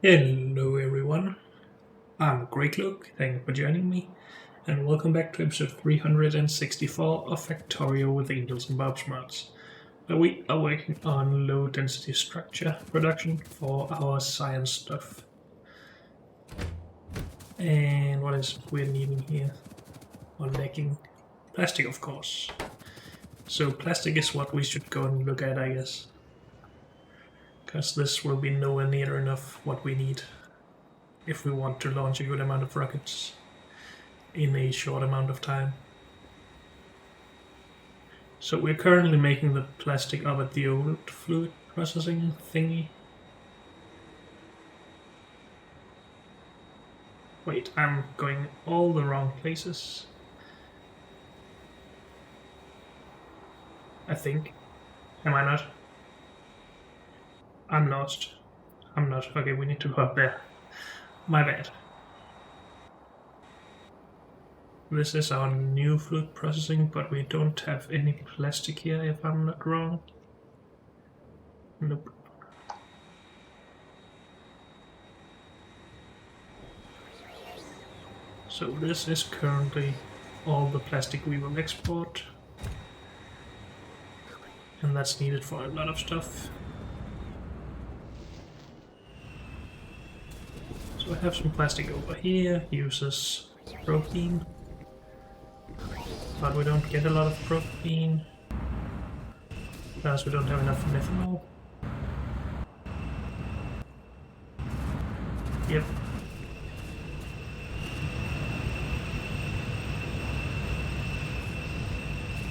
Hello everyone, I'm Greg Look, thank you for joining me, and welcome back to episode 364 of Factorio with Angels and Bob's Mods, where we are working on low density structure production for our science stuff. And what is we're needing here? Or lacking? Plastic, of course. So plastic is what we should go and look at, I guess. Because this will be nowhere near enough what we need if we want to launch a good amount of rockets in a short amount of time. So we're currently making the plastic up at the old fluid processing thingy. Wait, I'm going all the wrong places. I think. Am I not? I'm lost. I'm not. Okay, we need to go up there. My bad. This is our new fluid processing, but we don't have any plastic here, if I'm not wrong. Nope. So this is currently all the plastic we will export. And that's needed for a lot of stuff. So I have some plastic over here, uses propene. But we don't get a lot of propene because we don't have enough methanol. Yep.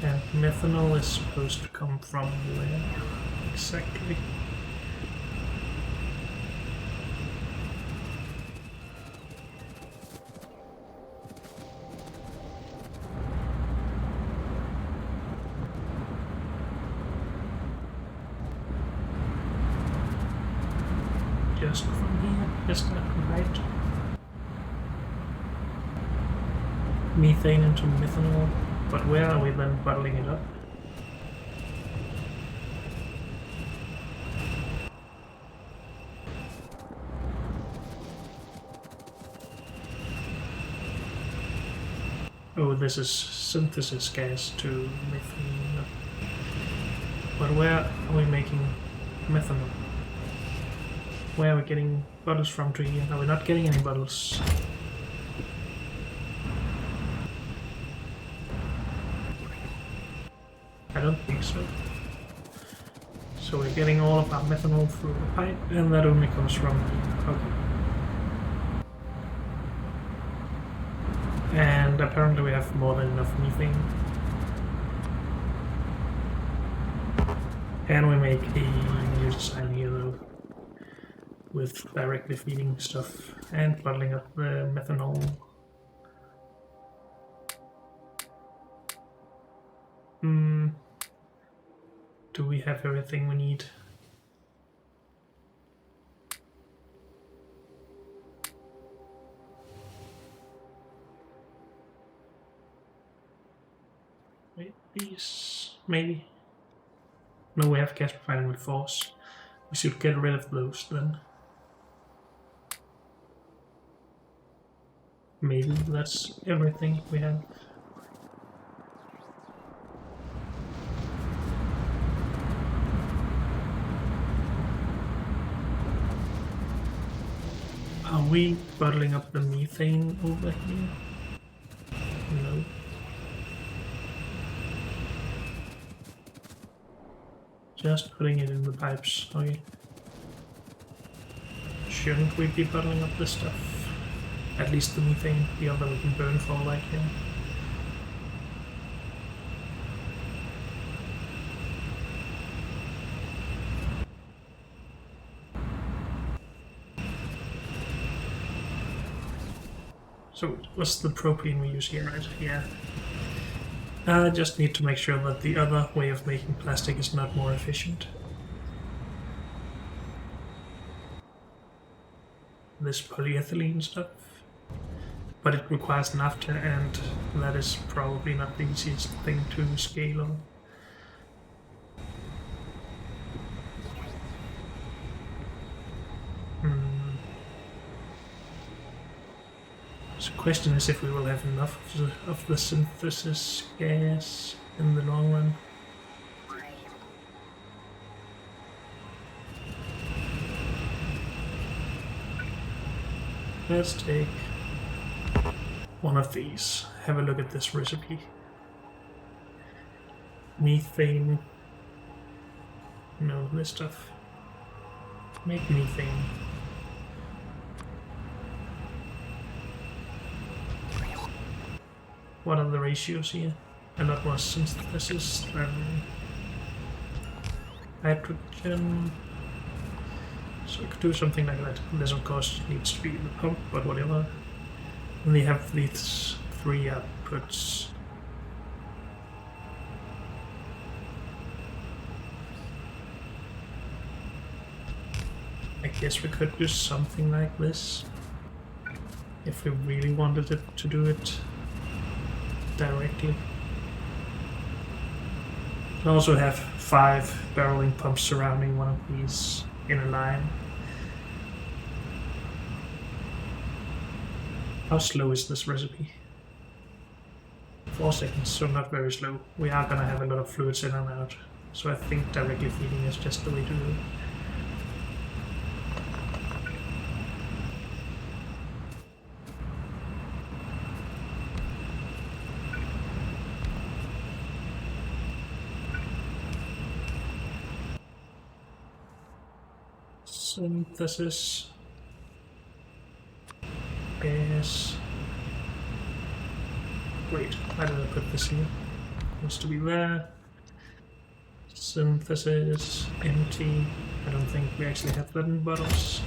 And methanol is supposed to come from where exactly? Just from here, is that right? Methane into methanol, but where are we then bottling it up? Oh, this is synthesis gas to methane. But where are we making methanol? Where are we getting bottles from to here? Are we not getting any bottles? I don't think so. So we're getting all of our methanol through the pipe, and that only comes from here. Okay. And apparently we have more than enough methane. And we make a new design here though, with directly feeding stuff and bottling up the methanol. Do we have everything we need? Wait, these maybe? No, we have gas providing with force. We should get rid of those then. Maybe that's everything we have. Are we bottling up the methane over here? No. Just putting it in the pipes, okay. Shouldn't we be bottling up this stuff? At least the methane, the other we can burn for like here. So what's the propane we use here, right? Yeah. I just need to make sure that the other way of making plastic is not more efficient. This polyethylene stuff. But it requires naphtha, and that is probably not the easiest thing to scale on. So the question is if we will have enough of the synthesis gas in the long run. Let's take one of these. Have a look at this recipe. Methane. No, this stuff. Make methane. What are the ratios here? A lot more synthesis than hydrogen. So we could do something like that. This of course needs to be in the pump, but whatever. And they have these 3 outputs. I guess we could do something like this if we really wanted it to do it directly. We also have 5 barreling pumps surrounding one of these in a line. How slow is this recipe? 4 seconds, so not very slow. We are gonna have a lot of fluids in and out, so I think directly feeding is just the way to do it. Synthesis. Gas. Wait, why did I put this here? It needs to be there. Synthesis. Empty. I don't think we actually have that in bottles.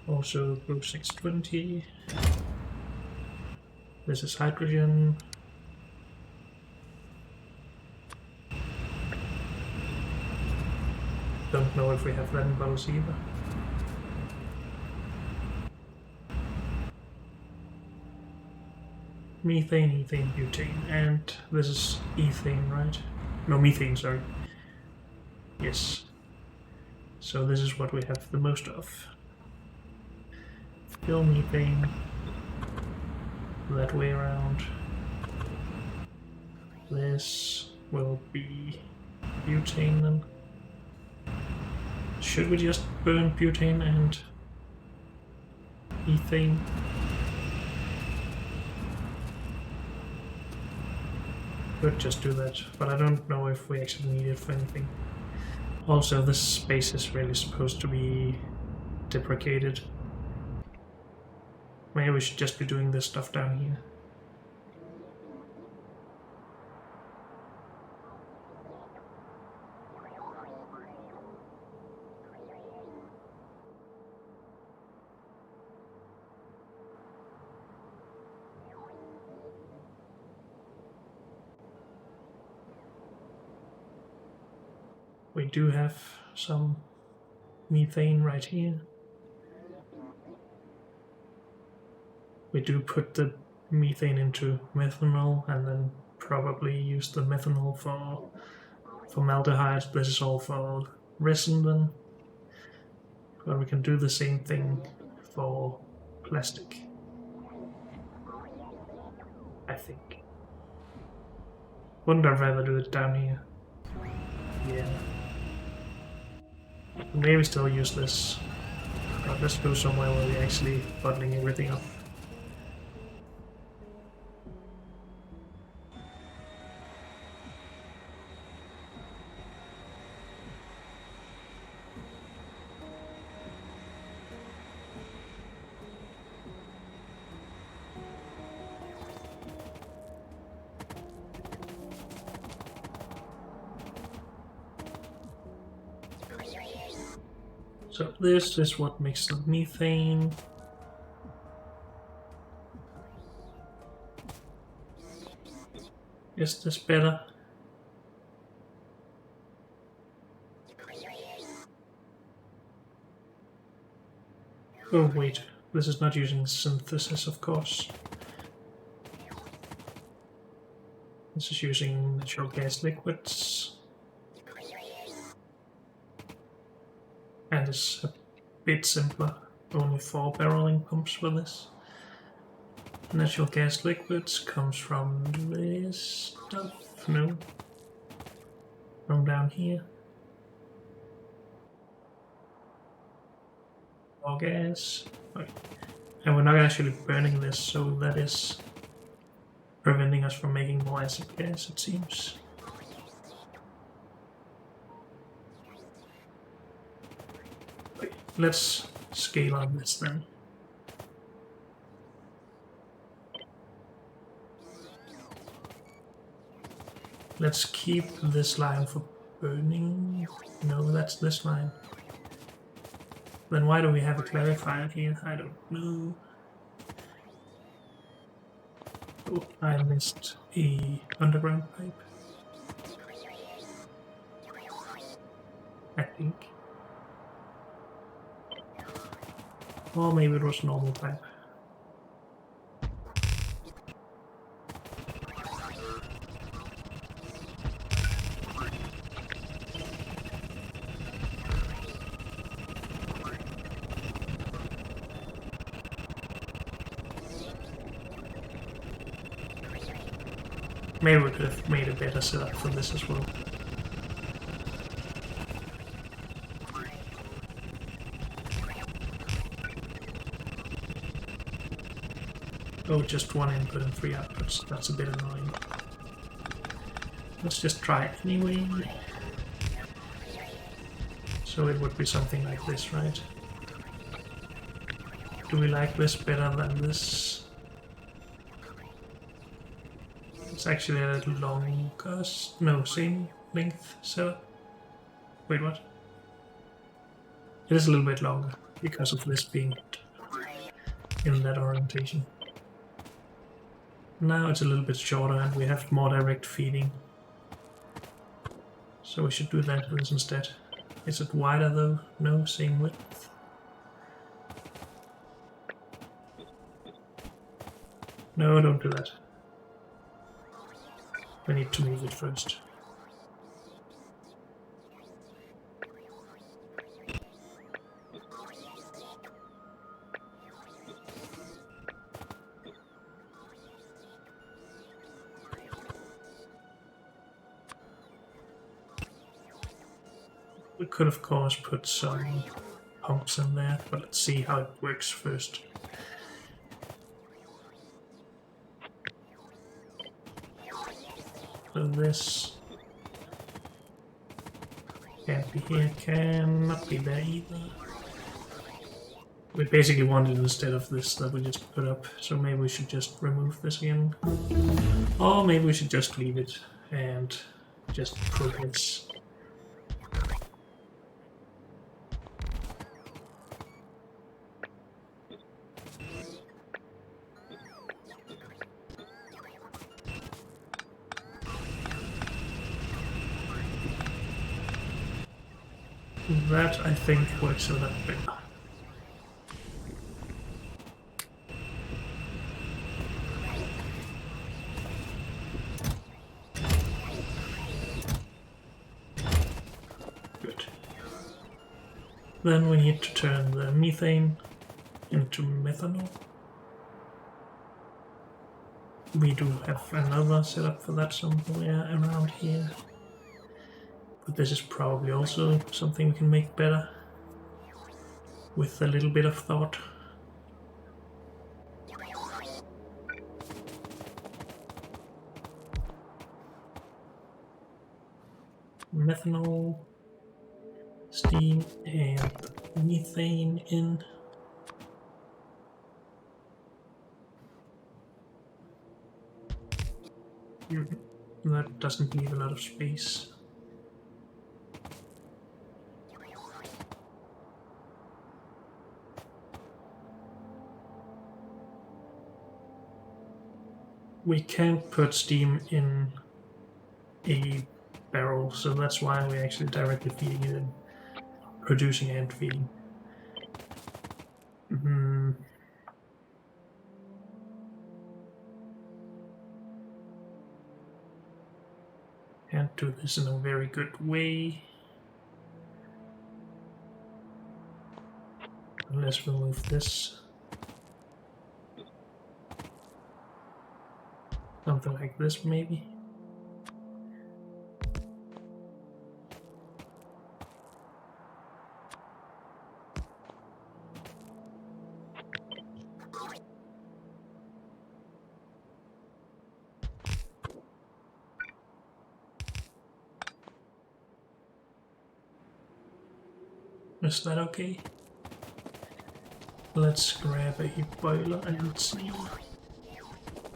Also, group 620. This is hydrogen. Don't know if we have that in bottles either. Methane, ethane, butane, and this is ethane, right? No, methane, sorry. Yes. So this is what we have the most of. Fill methane. That way around. This will be butane then. Should we just burn butane and ethane? Could just do that, but I don't know if we actually need it for anything. Also, this space is really supposed to be deprecated. Maybe we should just be doing this stuff down here. We do have some methane right here. We do put the methane into methanol and then probably use the methanol for formaldehyde. This is all for resin then. But we can do the same thing for plastic, I think. Wouldn't I rather do it down here? Yeah. Maybe still use this. But let's go somewhere where we're actually bottling everything up. So this is what makes the methane. Is this better? Oh wait, this is not using synthesis, of course. This is using natural gas liquids. And it's a bit simpler, only 4 barreling pumps for this. Natural gas liquids comes from this stuff. No. From down here. More gas. Okay. And we're not actually burning this, so that is preventing us from making more acid gas, it seems. Okay, let's scale on this then. Let's keep this line for burning. No, that's this line. Then why do we have a clarifier here? I don't know. Oh, I missed a underground pipe. I think. Or maybe it was a normal pipe. Maybe we could have made a better setup for this as well. Oh, just one input and 3 outputs. That's a bit annoying. Let's just try it anyway. So it would be something like this, right? Do we like this better than this? It's actually a little longer. No, same length setup. Wait, what? It is a little bit longer because of this being in that orientation. Now it's a little bit shorter and we have more direct feeding. So we should do that with this instead. Is it wider though? No, same width. No, don't do that. We need to move it first. We could of course put some pumps in there, but let's see how it works first. So this can't be here, cannot be there either. We basically wanted instead of this that we just put up, so maybe we should just remove this again. Or maybe we should just leave it and just put this. That, I think, works a lot better. Good. Then we need to turn the methane into methanol. We do have another setup for that somewhere around here. But this is probably also something we can make better with a little bit of thought. Methanol, steam, and methane in. That doesn't leave a lot of space. We can't put steam in a barrel, so that's why we're actually directly feeding it in, producing and feeding. Can't do this in a very good way. Let's remove this. something like this, maybe. Is that okay? Let's grab a boiler and see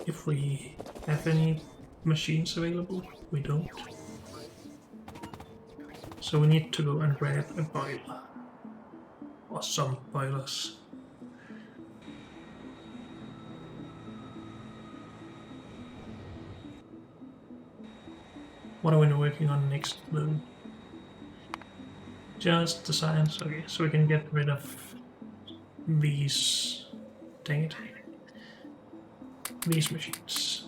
if we have any machines available. We don't. So we need to go and grab a boiler. Or some boilers. What are we working on next though? Just the science, okay, so we can get rid of these, dang it, these machines.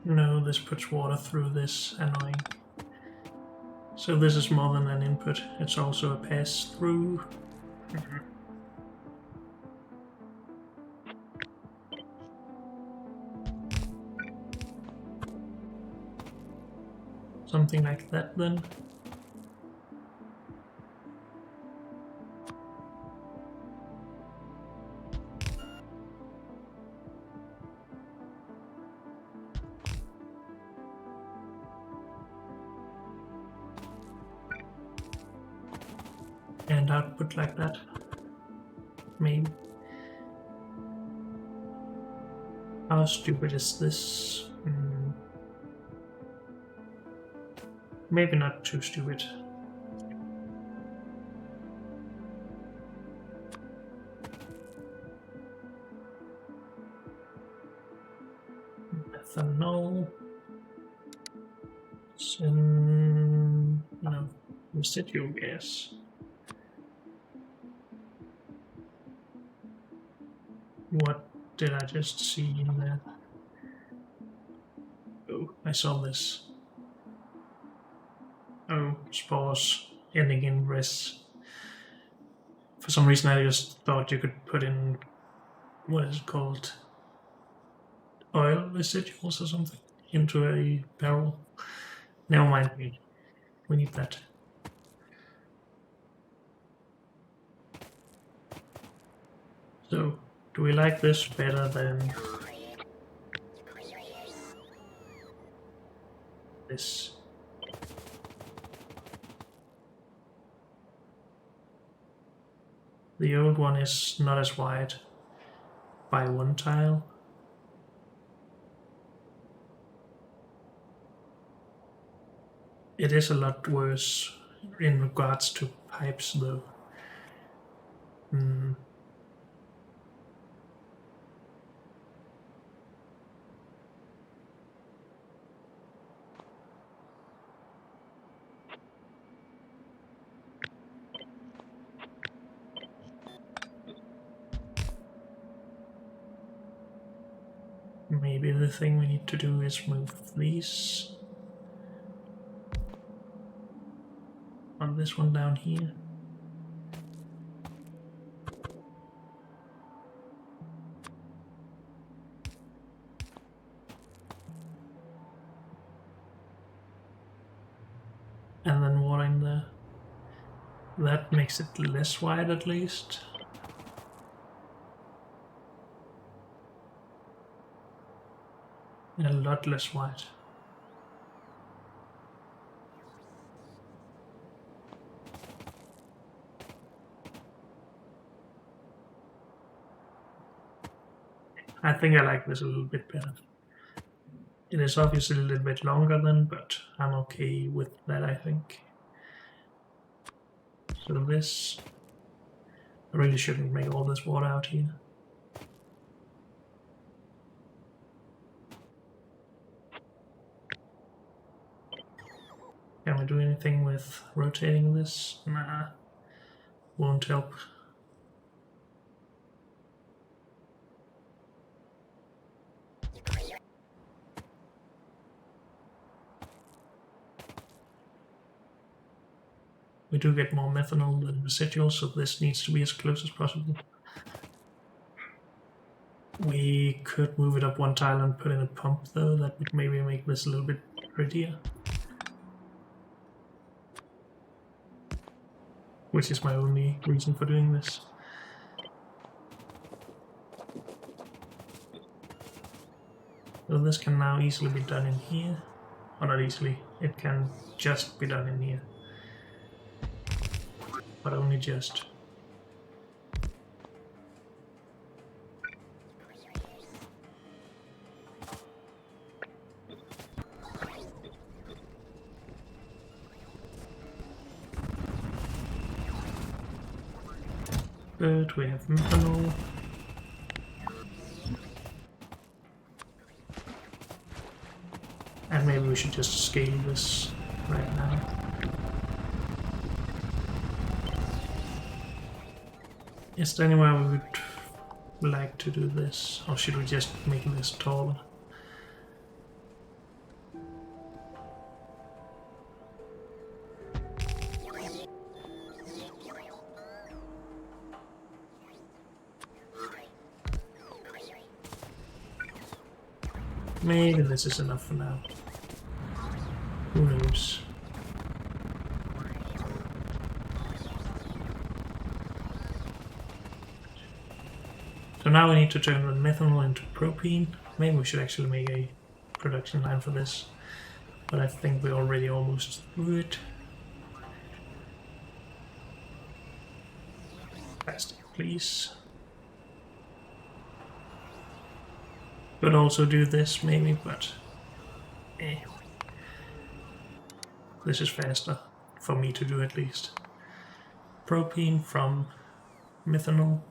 No, this puts water through this, annoying. So this is more than an input, it's also a pass-through. Something like that then. And output like that. Maybe. How stupid is this? Maybe not too stupid. Ethanol. No, residual gas. What did I just see in there? Oh, I saw this. Oh, spores ending in res. For some reason I just thought you could put in, what is it called? Oil residuals or something into a barrel. Never mind, we need that. So, do we like this better than this? The old one is not as wide by one tile. It is a lot worse in regards to pipes though. Maybe the thing we need to do is move these on this one down here. And then water in there. That makes it less wide at least. A lot less wide. I think I like this a little bit better. It is obviously a little bit longer then, but I'm okay with that, I think. So this, I really shouldn't make all this water out here. anything with rotating this? Nah, won't help. We do get more methanol than residual, so this needs to be as close as possible. We could move it up one tile and put in a pump though, that would maybe make this a little bit prettier. Which is my only reason for doing this. So this can now easily be done in here. Or not easily, it can just be done in here. But only just. But we have methanol. And maybe we should just scale this right now. Is there anywhere we would like to do this? Or should we just make this taller? Maybe this is enough for now. Who knows? So now we need to turn the methanol into propene. Maybe we should actually make a production line for this. But I think we're already almost through it. Plastic, please. Could also do this maybe, but this is faster for me to do at least. Propene from methanol.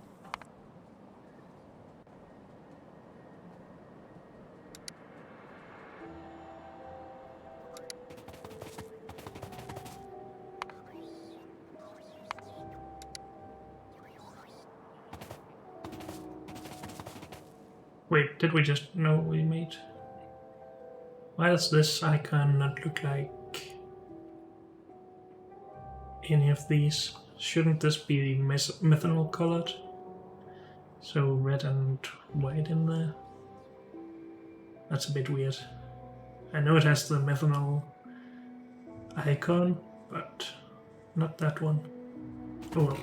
Wait, did we just... No, we made... Why does this icon not look like any of these? Shouldn't this be methanol colored? So red and white in there? That's a bit weird. I know it has the methanol icon, but not that one. Oh well.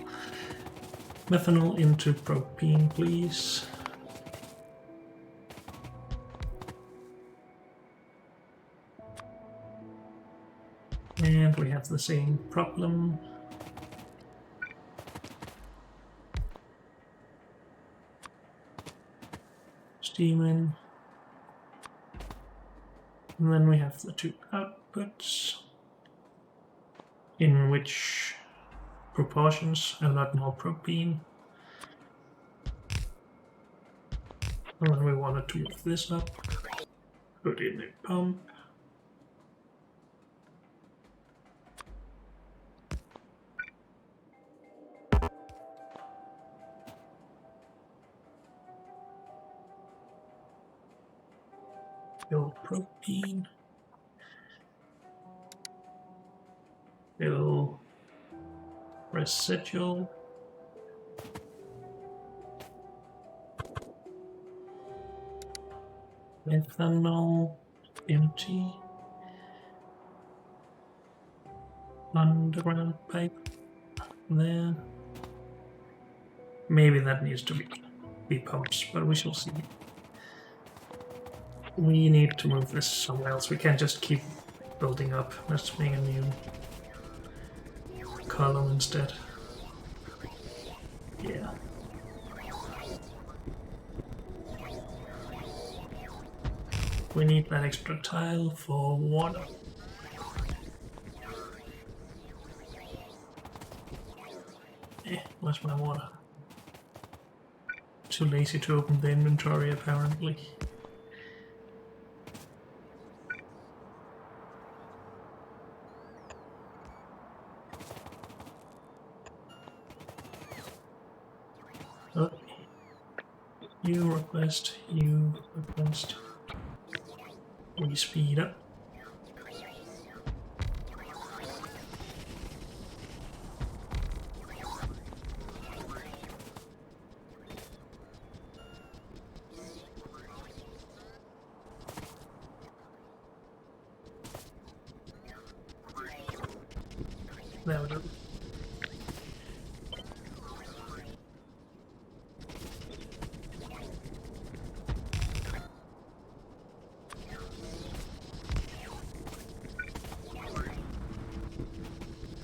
Methanol into propene, please. And we have the same problem. Steam in. And then we have the two outputs, in which proportions a lot more propene. And then we wanted to move this up, put in a pump. Fill propene. Fill residual. Methanol empty. Underground pipe there. Maybe that needs to be pumps, but we shall see. We need to move this somewhere else. We can't just keep building up. Let's make a new column instead. Yeah. We need that extra tile for water. Where's my water? Too lazy to open the inventory apparently. You request, you request. We speed up. There we go.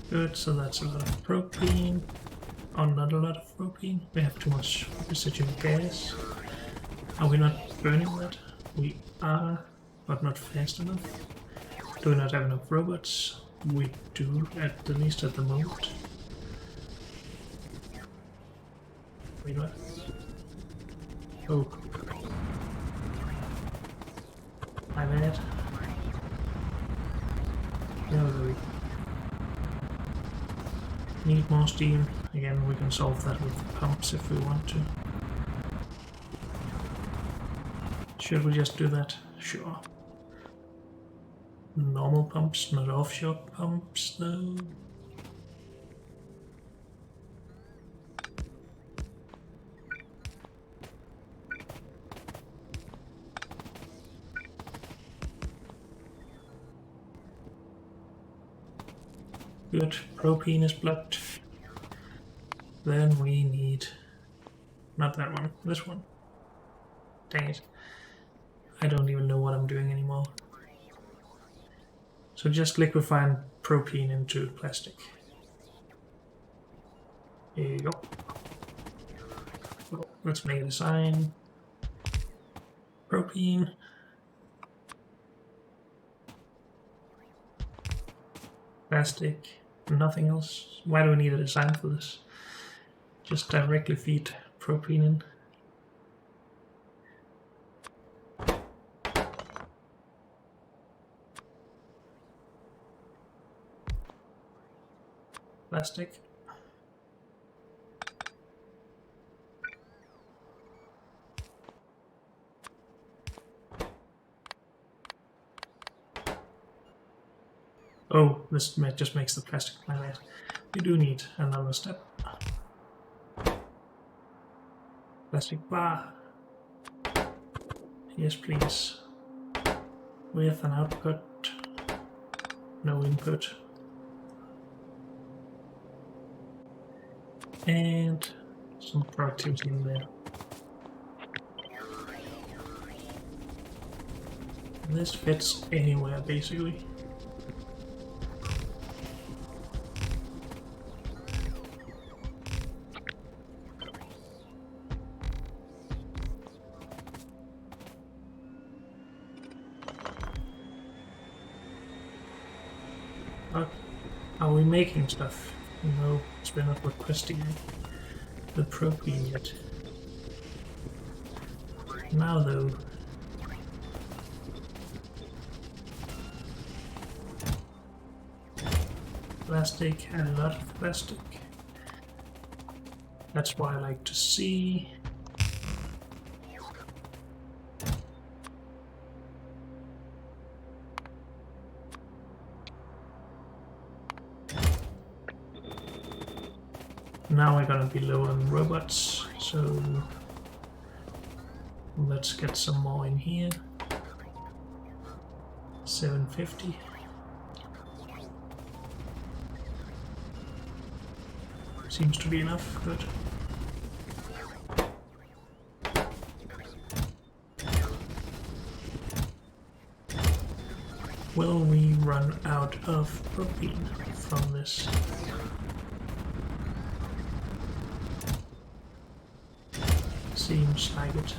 Good, so that's a lot of propane. Oh, not a lot of propane. We have too much residual gas. Are we not burning that? We are, but not fast enough. Do we not have enough robots? We do, at the least at the moment. Wait, what? Oh. My bad. There we go. Need more steam. Again, we can solve that with pumps if we want to. Should we just do that? Sure. Normal pumps, not offshore pumps though. Good, propane is blocked. Then we need, not that one, this one. Dang it. I don't even know what I'm doing anymore. So just liquefying propane into plastic. Here you go. Well, let's make a sign. Propane. Plastic. Nothing else. Why do we need a design for this? Just directly feed propane in. Plastic. Oh, this just makes the plastic laminate. We do need another step. Plastic bar. Yes, please. With an output. No input. And some productivity in there. This fits anywhere, basically. Are we making stuff? No, it's been not requesting the propane yet. Now though, plastic, a lot of plastic. That's what I like to see. Now we're gonna be low on robots, so let's get some more in here. 750. Seems to be enough. Good. Will we run out of propane from this? Seems like it.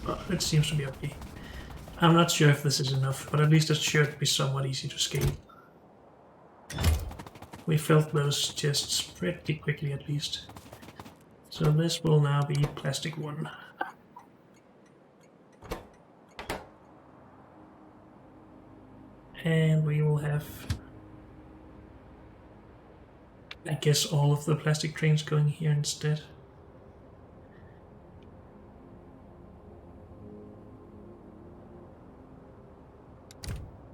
Well, it seems to be okay. I'm not sure if this is enough, but at least it should be somewhat easy to scale. We filled those chests pretty quickly at least. So this will now be plastic 1. And we will have, I guess, all of the plastic trains going here instead.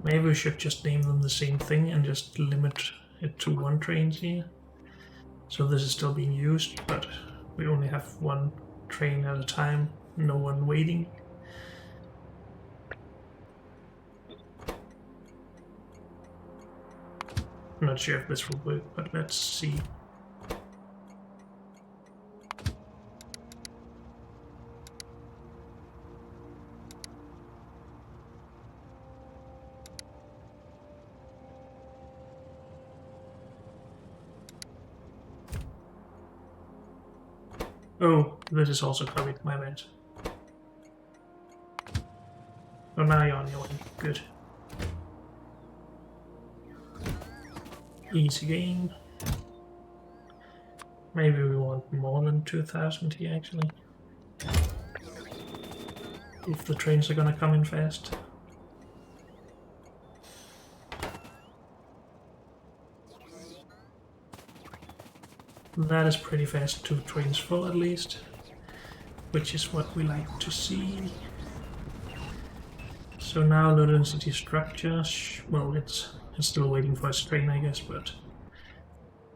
Maybe we should just name them the same thing and just limit it to one train here. So this is still being used, but we only have one train at a time, no one waiting. I'm not sure if this will work, but let's see. Oh, this is also covered, my bad. Oh, now you're on your way. Good. Easy game. Maybe we want more than 2,000 here, actually. If the trains are gonna come in fast. That is pretty fast, 2 trains full at least, which is what we like to see. So now low density structure, well, it's still waiting for its train, I guess, but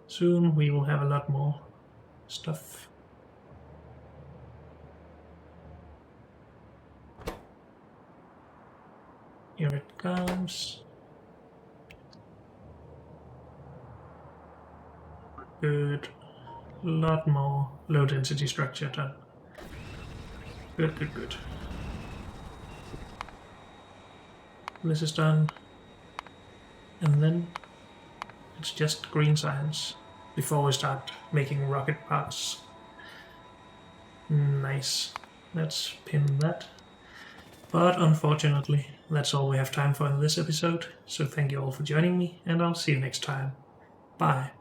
soon we will have a lot more stuff. Here it comes. Good. A lot more low density structure done. Good, good, good. This is done. And then it's just green science before we start making rocket parts. Nice. Let's pin that. But unfortunately, that's all we have time for in this episode. So thank you all for joining me, and I'll see you next time. Bye.